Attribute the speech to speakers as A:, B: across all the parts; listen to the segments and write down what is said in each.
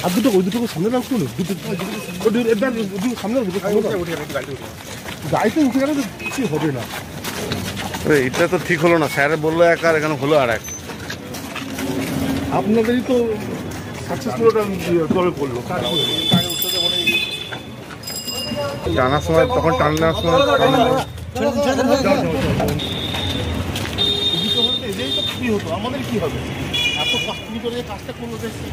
A: আর দুটো ওই দুটো সামনে রাখতো না, সামনে গাড়িতে উঠে গেলে তো কিছু হবে না।
B: এটা তো ঠিক হলো না, স্যার বললো এক আর এখানে হলো আর এক।
A: আপনাদেরই তো সাকসেসফুল জলে পড়লো।
B: টানার সময় তখন টানার সময়
A: হতো আমাদের কি হবে, এত কষ্ট করে কাজটা করলো দেখছি।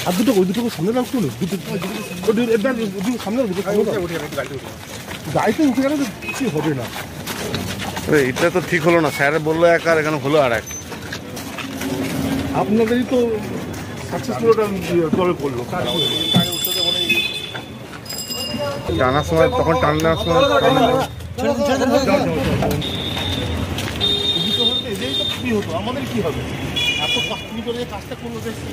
A: আর দুটো ওই দুটো সামনে রাখতো না, সামনে গাড়িতে উঠে গেলে তো কিছু হবে না।
B: এটা তো ঠিক হলো না, স্যার বললো এক আর এখানে হলো আর এক।
A: আপনাদেরই তো সাকসেসফুল জলে পড়লো।
B: টানার সময় তখন টানার সময়
A: হতো আমাদের কি হবে, এত কষ্ট করে কাজটা করলো দেখছি।